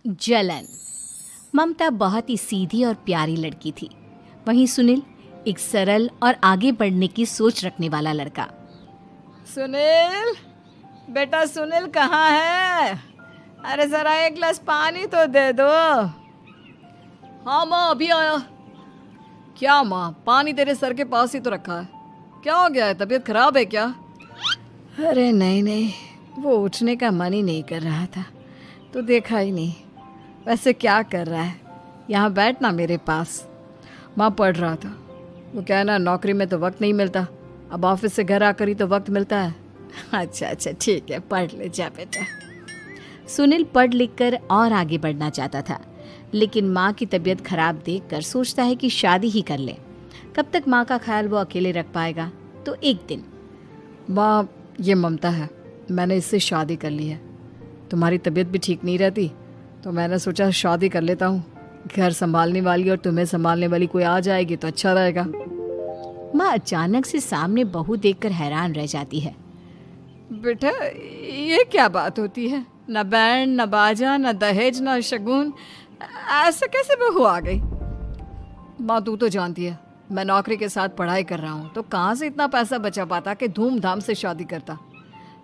जलन। ममता बहुत ही सीधी और प्यारी लड़की थी। वहीं सुनील एक सरल और आगे बढ़ने की सोच रखने वाला लड़का। सुनील, बेटा सुनील कहाँ है? अरे जरा एक गिलास पानी तो दे दो। हाँ माँ, अभी आया। क्या माँ, पानी तेरे सर के पास ही तो रखा है। क्या हो गया है, तबीयत खराब है क्या? अरे नहीं नहीं, वो उठने का मन ही नहीं कर रहा था तो देखा ही नहीं। वैसे क्या कर रहा है? यहाँ बैठ ना मेरे पास। माँ पढ़ रहा था। वो क्या है ना, नौकरी में तो वक्त नहीं मिलता, अब ऑफिस से घर आकर ही तो वक्त मिलता है। अच्छा अच्छा ठीक है, पढ़ ले जा बेटा। सुनील पढ़ लिख कर और आगे बढ़ना चाहता था, लेकिन माँ की तबीयत खराब देखकर सोचता है कि शादी ही कर ले। कब तक माँ का ख्याल वो अकेले रख पाएगा? तो एक दिन, माँ ये ममता है, मैंने इससे शादी कर ली है। तुम्हारी तबीयत भी ठीक नहीं रहती तो मैंने सोचा शादी कर लेता हूँ। घर संभालने वाली और तुम्हें संभालने वाली कोई आ जाएगी तो अच्छा रहेगा। माँ अचानक से सामने बहू देखकर हैरान रह जाती है। बेटा ये क्या बात होती है? न बैंड, न बाजा, न दहेज, न शगुन, ऐसा कैसे बहू आ गई? माँ तू तो जानती है मैं नौकरी के साथ पढ़ाई कर रहा हूँ, तो कहाँ से इतना पैसा बचा पाता कि धूमधाम से शादी करता।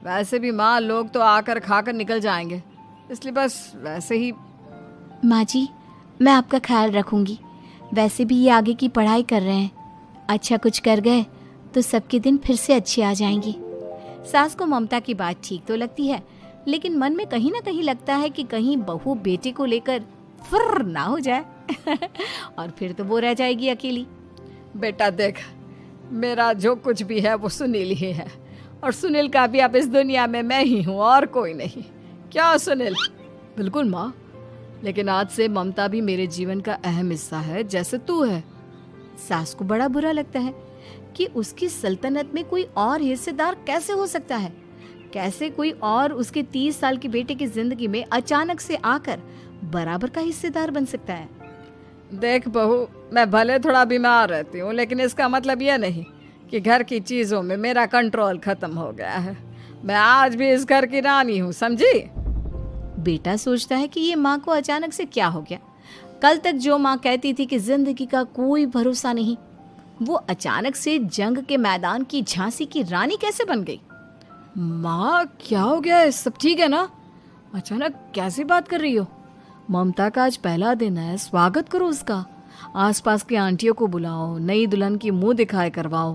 वैसे भी माँ, लोग तो आकर खाकर निकल जाएंगे, इसलिए बस वैसे ही। माँ जी, मैं आपका ख्याल रखूंगी। वैसे भी ये आगे की पढ़ाई कर रहे हैं, अच्छा कुछ कर गए तो सबके दिन फिर से अच्छे आ जाएंगे। सास को ममता की बात ठीक तो लगती है, लेकिन मन में कहीं ना कहीं लगता है कि कहीं बहू बेटे को लेकर फुर्र ना हो जाए और फिर तो वो रह जाएगी अकेली। बेटा देख, मेरा जो कुछ भी है वो सुनील ही है, और सुनील का भी अब इस दुनिया में मैं ही हूँ और कोई नहीं। क्या सुनील? बिल्कुल माँ, लेकिन आज से ममता भी मेरे जीवन का अहम हिस्सा है, जैसे तू है। सास को बड़ा बुरा लगता है कि उसकी सल्तनत में कोई और हिस्सेदार कैसे हो सकता है। कैसे कोई और उसके 30 साल के बेटे की जिंदगी में अचानक से आकर बराबर का हिस्सेदार बन सकता है। देख बहू, मैं भले थोड़ा बीमार रहती हूँ, लेकिन इसका मतलब यह नहीं कि घर की चीज़ों में मेरा कंट्रोल खत्म हो गया है। मैं आज भी इस घर की रानी हूँ, समझी? बेटा सोचता है कि ये माँ को अचानक से क्या हो गया। कल तक जो माँ कहती थी कि जिंदगी का कोई भरोसा नहीं, वो अचानक से जंग के मैदान की झांसी की रानी कैसे बन गई? माँ क्या हो गया है? सब ठीक है ना? अचानक कैसी बात कर रही हो? ममता का आज पहला दिन है, स्वागत करो उसका। आसपास की आंटियों को बुलाओ, नई दुल्हन की मुंह दिखाए करवाओ।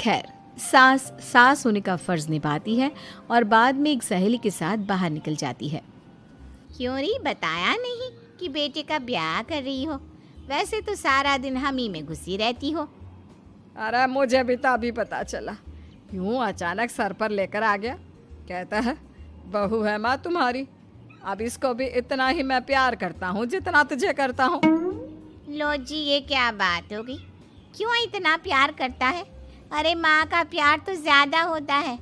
खैर, सास होने का फर्ज निभाती है और बाद में एक सहेली के साथ बाहर निकल जाती है। क्यों री बताया नहीं कि बेटे का ब्याह कर रही हो? वैसे तो सारा दिन हम ही में घुसी रहती हो। अरे मुझे भी तो अभी पता चला, यूं अचानक सर पर लेकर आ गया। कहता है बहू है माँ तुम्हारी, अब इसको भी इतना ही मैं प्यार करता हूँ जितना तुझे करता हूँ। लो जी, ये क्या बात होगी? क्यों इतना प्यार करता है? अरे माँ का प्यार तो ज्यादा होता है।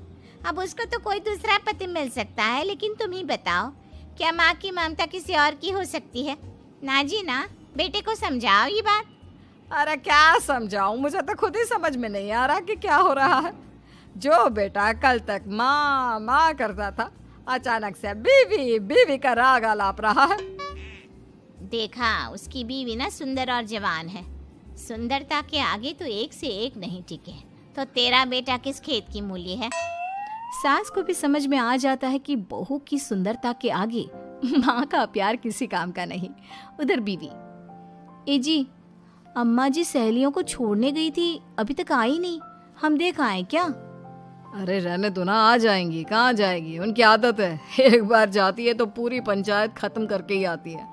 अब उसको तो कोई दूसरा पति मिल सकता है, लेकिन तुम ही बताओ, क्या माँ की ममता किसी और की हो सकती है? ना जी ना, बेटे को समझाओ ये बात। अरे क्या समझाऊं, मुझे तो खुद ही समझ में नहीं आ रहा कि क्या हो रहा है। जो बेटा कल तक माँ माँ करता था, अचानक से बीवी बीवी का राग आलाप रहा है। देखा, उसकी बीवी ना सुंदर और जवान है। सुंदरता के आगे तो एक से एक नहीं टिके, तो तेरा बेटा किस खेत की मूली है? सास को भी समझ में आ जाता है कि बहू की सुंदरता के आगे माँ का प्यार किसी काम का नहीं। उधर बीवी, ए जी, अम्मा जी सहेलियों को छोड़ने गई थी, अभी तक आई नहीं, हम देख आए क्या? अरे रहने दो ना, आ जाएंगी। कहाँ जाएगी, उनकी आदत है, एक बार जाती है तो पूरी पंचायत खत्म करके ही आती है।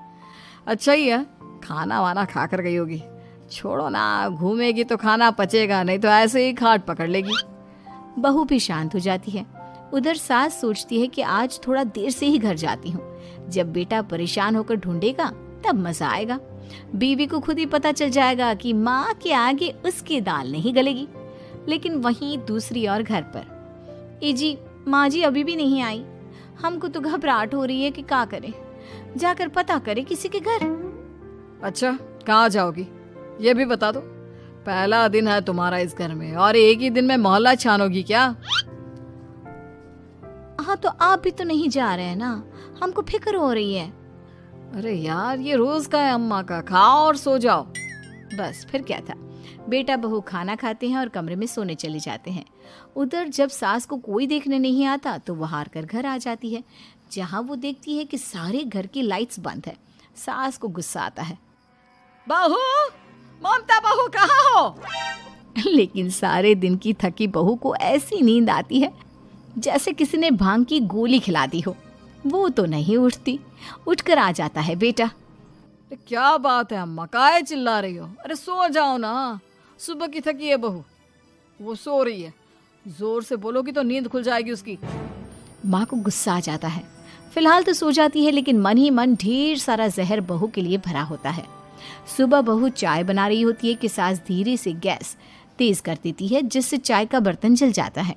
अच्छा ही है, खाना वाना खा कर गई होगी। छोड़ो ना, घूमेगी तो खाना पचेगा, नहीं तो ऐसे ही खाट पकड़ लेगी। बहू भी शांत हो जाती है। उधर सास सोचती है कि आज थोड़ा देर से ही घर जाती हूँ, जब बेटा परेशान होकर ढूंढेगा तब मजा आएगा। बीवी को खुद ही पता चल जाएगा कि माँ के आगे उसकी दाल नहीं गलेगी। लेकिन वहीं दूसरी ओर घर पर, ए जी, माँ जी अभी भी नहीं आई, हमको तो घबराहट हो रही है कि क्या करें, जाकर पता करें किसी के घर। अच्छा, कहाँ जाओगी ये भी बता दो। पहला दिन है तुम्हारा इस घर में और एक ही दिन में मोहल्ला छानोगी क्या? हाँ, तो आप भी तो नहीं जा रहे हैं ना, हमको फिक्र हो रही है। अरे यार, ये रोज का है अम्मा का, खाओ और सो जाओ। बस फिर क्या था, बेटा बहू खाना खाते हैं और कमरे में सोने चले जाते हैं। उधर जब सास को कोई देखने नहीं आता तो वो हार कर घर आ जाती है, जहाँ वो देखती है कि सारे घर की लाइट्स बंद है। सास को गुस्सा आता है, बहू, ममता बहू कहाँ हो? लेकिन सारे दिन की थकी बहू को ऐसी नींद आती है जैसे किसी ने भांग की गोली खिला दी हो। वो तो नहीं उठती। उठकर आ जाता है बेटा। अरे क्या बात है अम्मा, काहे चिल्ला रही हो? अरे सो जाओ ना, सुबह की थकी है बहू, वो सो रही है। जोर से बोलोगी तो नींद खुल जाएगी उसकी। माँ को गुस्सा आ जाता है। फिलहाल तो सो जाती है, लेकिन मन ही मन ढेर सारा जहर बहू के लिए भरा होता है। सुबह बहू चाय बना रही होती है कि सास धीरे से गैस तेज कर देती है, जिससे चाय का बर्तन जल जाता है।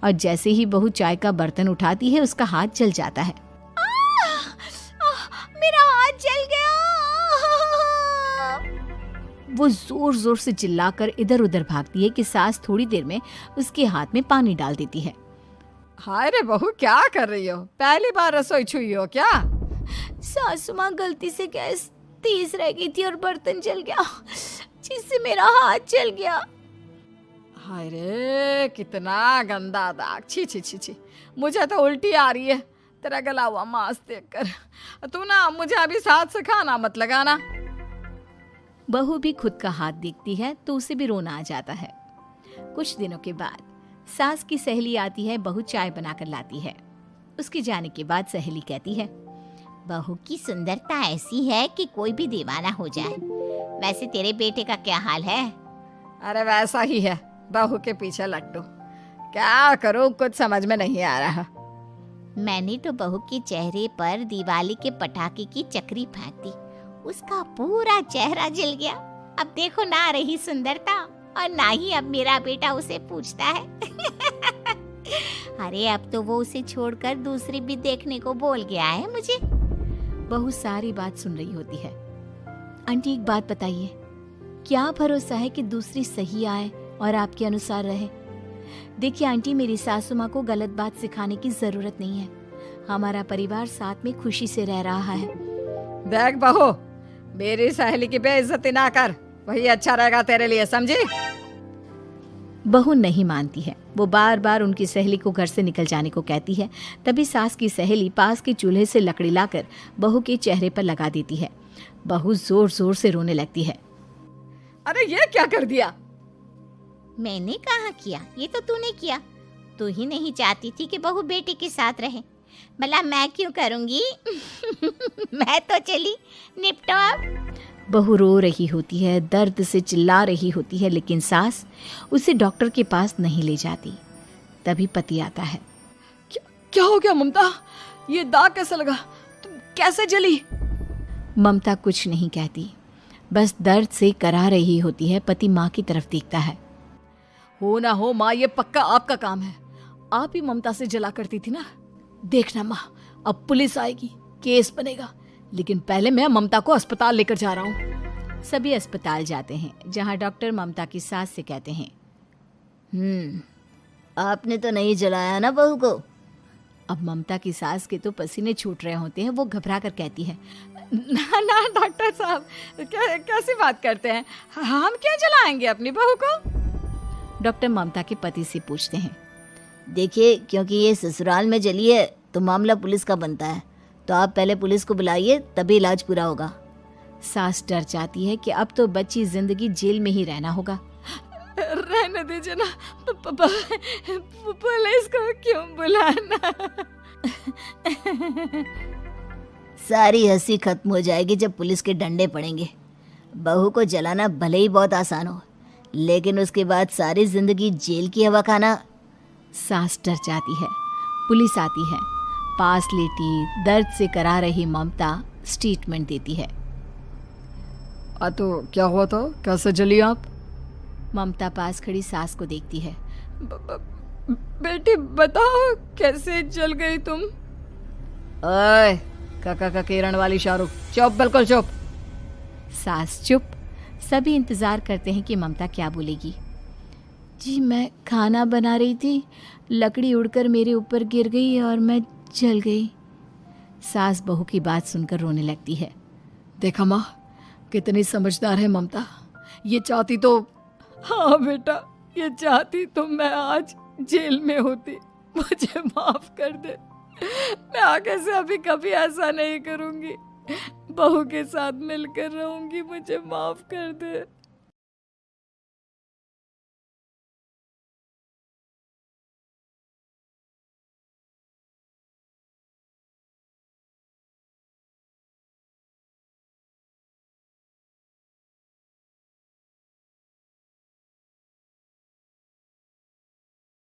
और जैसे ही बहू चाय का बर्तन उठाती है, उसका हाथ जल जाता है। मेरा हाथ जल गया। वो जोर जोर से चिल्लाकर इधर उधर भागती है कि सास थोड़ी देर में उसके हाथ में पानी डाल देती है। हाय रे बहू, क्या कर रही हो? पहली बार रसोई छुई हो क्या? सासू माँ गलती से गैस तेज रह गई थी और बर्तन जल गया, जिससे मेरा हाथ जल गया। हाय रे, कितना गंदा दाग। छी छी छी छी, मुझे तो उल्टी आ रही है तेरा गला हुआ मांस देखकर। तू ना मुझे अभी साथ से खाना मत लगाना। बहू भी खुद का हाथ देखती है तो उसे भी रोना आ जाता है। कुछ दिनों के बाद सास की सहेली आती है, बहू चाय बनाकर लाती है। उसके जाने के बाद सहेली कहती है, बहू की सुंदरता ऐसी है कि कोई भी दीवाना हो जाए। वैसे तेरे बेटे का क्या हाल है? अरे वैसा ही है, बहू के पीछे लट्टू। क्या करूं, कुछ समझ में नहीं आ रहा। मैंने तो बहू के चेहरे पर दिवाली के पटाखे की चक्री फेंक दी, उसका पूरा चेहरा जल गया। अब देखो ना रही सुंदरता, और ना ही अब मेरा बेटा उसे पूछता है। अरे अब तो वो उसे छोड़कर दूसरी भी देखने को बोल गया है मुझे। बहू सारी बात सुन रही होती है। आंटी एक बात बताइए, क्या भरोसा है कि दूसरी सही आए और आपके अनुसार रहे? देखिए आंटी, मेरी सासू माँ को गलत बात सिखाने की जरूरत नहीं है। हमारा परिवार साथ में खुशी से रह रहा है। देख बहू, मेरी सहेली की बेइज्जती ना कर, वही अच्छा रहेगा तेरे लिए, समझी? बहू नहीं मानती है। वो बार बार उनकी सहेली को घर से निकल जाने को कहती है। तभी सास की सहेली पास के चूल्हे से लकड़ी लाकर बहू के चेहरे पर लगा देती है। बहू जोर जोर से रोने लगती है। अरे ये क्या कर दिया? मैंने कहा किया, ये तो तूने किया। तू ही नहीं चाहती थी कि बहू बेटे के साथ रहे, भला मैं क्यों करूंगी? मैं तो चली, निपटो अब। बहू रो रही होती है, दर्द से चिल्ला रही होती है, लेकिन सास उसे डॉक्टर के पास नहीं ले जाती। तभी पति आता है। क्या हो गया ममता? ये दाग कैसे लगा? तुम कैसे जली? ममता कुछ नहीं कहती, बस दर्द से करा रही होती है। पति माँ की तरफ देखता है। हो ना हो माँ, ये पक्का आपका काम है। आप ही ममता से जला करती थी ना। देखना माँ, अब पुलिस आएगी, केस बनेगा, लेकिन पहले मैं ममता को अस्पताल लेकर जा रहा हूँ। सभी अस्पताल जाते हैं, जहाँ डॉक्टर ममता की सास से कहते हैं, आपने तो नहीं जलाया ना बहू को? अब ममता की सास के तो पसीने छूट रहे होते हैं। वो घबरा कर कहती है, ना ना डॉक्टर साहब, कैसी बात करते हैं? हम क्या जलाएंगे अपनी बहू को? डॉक्टर ममता के पति से पूछते हैं। देखिए, क्योंकि ये ससुराल में जली है तो मामला पुलिस का बनता है, तो आप पहले पुलिस को बुलाइए, तभी इलाज पूरा होगा। सास डर जाती है कि अब तो बच्ची जिंदगी जेल में ही रहना होगा। रहने दीजिए ना, पुलिस को क्यों बुलाना? सारी हंसी खत्म हो जाएगी जब पुलिस के डंडे पड़ेंगे। बहू को जलाना भले ही बहुत आसान हो, लेकिन उसके बाद सारी जिंदगी जेल की हवा खाना। सास डर जाती है। पुलिस आती है। पास लेटी दर्द से करा रही ममता स्टेटमेंट देती है। तो क्या हुआ था? कैसे जली आप? ममता पास खड़ी सास को देखती है। बेटी बताओ, कैसे जल गई तुम? ओए, काका का किरण वाली शाहरुख, चुप, बिल्कुल चुप। सास चुप। सभी इंतजार करते हैं कि ममता क्या बोलेगी। जी मैं खाना बना रही थी, लकड़ी उड़कर मेरे ऊपर गिर गई और मैं जल गई। सास बहू की बात सुनकर रोने लगती है। देखा माँ, कितनी समझदार है ममता। ये चाहती तो, हाँ बेटा, ये चाहती तो मैं आज जेल में होती। मुझे माफ कर दे, मैं आगे से अभी कभी ऐसा नहीं करूंगी। बहू के साथ मिलकर रहूंगी, मुझे माफ कर दे।